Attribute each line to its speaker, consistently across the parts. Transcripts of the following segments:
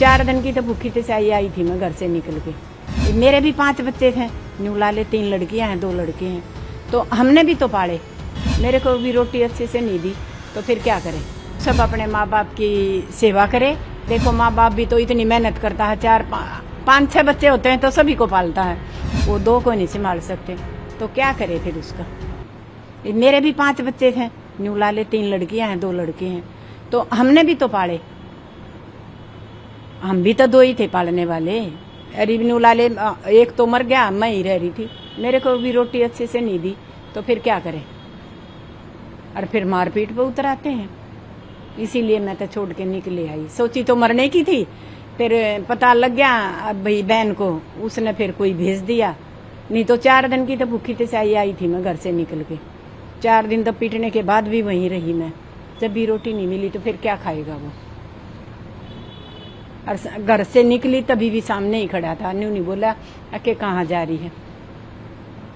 Speaker 1: 4 दिन की तो भूखी तो चाहिए आई थी मैं घर से निकल के। मेरे भी 5 बच्चे थे, न्यू लाले 3 लड़कियां हैं 2 लड़के हैं, तो हमने भी तो पाले। मेरे को भी रोटी अच्छे से नहीं दी तो फिर क्या करें। सब अपने माँ बाप की सेवा करे। देखो माँ बाप भी तो इतनी मेहनत करता है, 4-5-6 बच्चे होते हैं तो सभी को पालता है, वो 2 को नहीं संभाल सकते तो क्या करे फिर उसका। मेरे भी 5 बच्चे थे, न्यू लाले 3 लड़कियां हैं 2 लड़के हैं, तो हमने भी तो पाले। हम भी तो 2 ही थे पालने वाले। अरे न्यू लाले एक तो मर गया, मैं ही रह रही थी, मेरे को भी रोटी अच्छे से नहीं दी तो फिर क्या करे। और फिर मारपीट पे उतर आते हैं, इसीलिए मैं तो छोड़ के निकले आई। सोची तो मरने की थी, फिर पता लग गया अब भाई बहन को, उसने फिर कोई भेज दिया। नहीं तो 4 दिन की तो भूखी तो चाहिए आई थी मैं घर से निकल के। 4 दिन तो पीटने के बाद भी वहीं रही मैं। जब भी रोटी नहीं मिली तो फिर क्या खाएगा वो। और घर से निकली तभी भी सामने ही खड़ा था, न्यू नहीं बोला कि कहाँ जा रही है,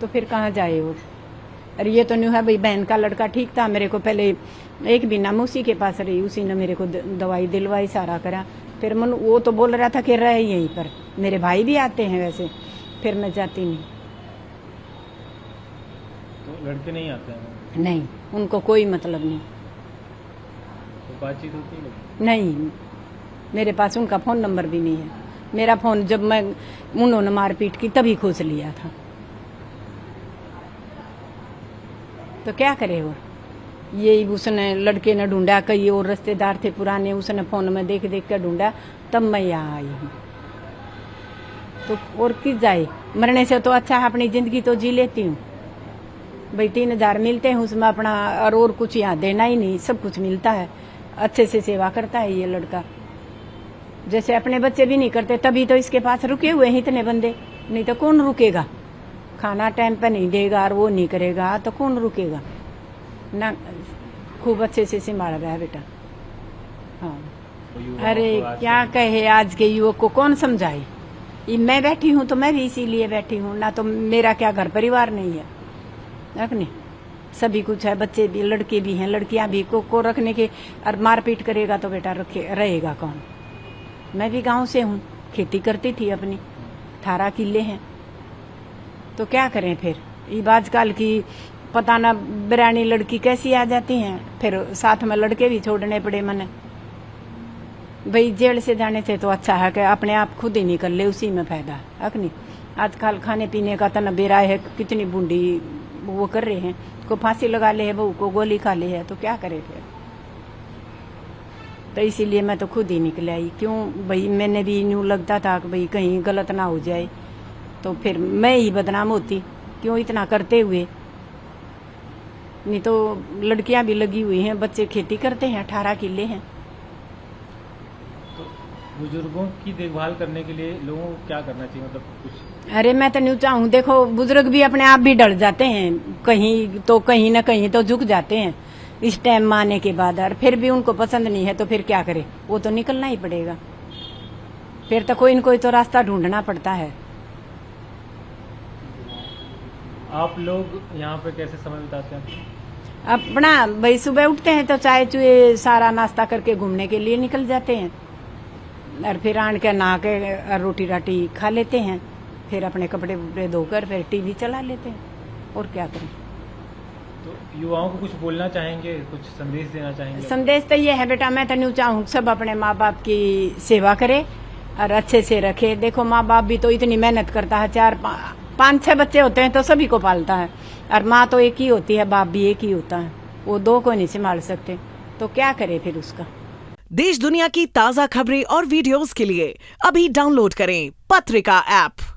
Speaker 1: तो फिर कहाँ जाए वो। अरे ये तो न्यू है भाई, बहन का लड़का ठीक था, मेरे को पहले एक भी नाम उसी के पास रही, उसी ने मेरे को दवाई दिलवाई सारा करा। फिर मन वो तो बोल रहा था कि रहे यहीं पर, मेरे भाई भी आते हैं वैसे, फिर मैं जाती नहीं।
Speaker 2: तो लड़के नहीं आते हैं?
Speaker 1: नहीं, उनको कोई मतलब नहीं।
Speaker 2: तो बातचीत होती है?
Speaker 1: नहीं, मेरे पास उनका फोन नंबर भी नहीं है। मेरा फोन जब मैं उन्होंने मारपीट की तभी खोज लिया था, तो क्या करे वो। यही उसने लड़के ने ढूंढा, कई और रिश्तेदार थे पुराने, उसने फोन में देख देख कर ढूंढा, तब मैं यहाँ आई हूँ। तो और किस जाए, मरने से तो अच्छा है अपनी जिंदगी तो जी लेती हूँ भाई। 3,000 मिलते हैं उसमें अपना, और कुछ यहाँ देना ही नहीं, सब कुछ मिलता है। अच्छे से सेवा करता है ये लड़का, जैसे अपने बच्चे भी नहीं करते, तभी तो इसके पास रुके हुए हैं इतने बंदे, नहीं तो कौन रुकेगा। खाना टाइम पे नहीं देगा और वो नहीं करेगा तो कौन रुकेगा ना। खूब अच्छे से संभाल रहा है बेटा। हाँ, अरे क्या कहे, आज के युवक को कौन समझाए। मैं बैठी हूँ तो मैं भी इसीलिए बैठी हूँ ना, तो मेरा क्या घर परिवार नहीं है, नहीं सभी कुछ है, बच्चे भी, लड़के भी हैं, लड़कियां भी को रखने के। और मारपीट करेगा तो बेटा रहेगा कौन। मैं भी गांव से हूँ, खेती करती थी अपनी, 18 किले हैं, तो क्या करें फिर। ये आजकल की पता ना बिरानी लड़की कैसी आ जाती हैं, फिर साथ में लड़के भी छोड़ने पड़े मैंने। भाई जेल से जाने से तो अच्छा है कि अपने आप खुद ही निकल ले, उसी में फायदा है कि नहीं। आजकल खाने पीने का तना बेरा है, कितनी बूंदी वो कर रहे हैं, को फांसी लगा ले है, बहू को गोली खा ले है, तो क्या करे फिर। तो इसीलिए मैं तो खुद ही निकल आई। क्यों भाई, मैंने भी न्यू लगता था कि भाई कहीं गलत ना हो जाए, तो फिर मैं ही बदनाम होती, क्यों इतना करते हुए। नहीं तो लड़कियां भी लगी हुई हैं, बच्चे खेती करते हैं, 18 किले हैं।
Speaker 2: तो बुजुर्गों की देखभाल करने के लिए लोगों को क्या करना चाहिए, मतलब कुछ?
Speaker 1: अरे मैं तो नहीं चाहूँ, देखो बुजुर्ग भी अपने आप भी डर जाते हैं, कहीं तो कहीं ना कहीं तो झुक जाते हैं इस टाइम में आने के बाद। और फिर भी उनको पसंद नहीं है तो फिर क्या करे, वो तो निकलना ही पड़ेगा। फिर तो कोई न कोई तो रास्ता ढूंढना पड़ता है।
Speaker 2: आप लोग यहाँ पे कैसे समय बिताते हैं?
Speaker 1: अपना भाई सुबह उठते हैं तो चाय चुए सारा नाश्ता करके घूमने के लिए निकल जाते हैं, और फिर आन के नहा के रोटी राटी खा लेते हैं, फिर अपने कपड़े वपड़े धोकर फिर टीवी चला लेते हैं, और क्या करें।
Speaker 2: तो युवाओं को कुछ बोलना चाहेंगे, कुछ संदेश देना चाहेंगे?
Speaker 1: संदेश तो ये है बेटा, मैं तो नहीं चाहूँ सब अपने माँ बाप की सेवा करे और अच्छे से रखे। देखो माँ बाप भी तो इतनी मेहनत करता है, 4-5-6 बच्चे होते हैं तो सभी को पालता है, और माँ तो एक ही होती है, बाप भी एक ही होता है, वो 2 को नहीं संभाल सकते, तो क्या करे फिर उसका।
Speaker 3: देश दुनिया की ताजा खबरें और वीडियोस के लिए अभी डाउनलोड करें पत्रिका ऐप।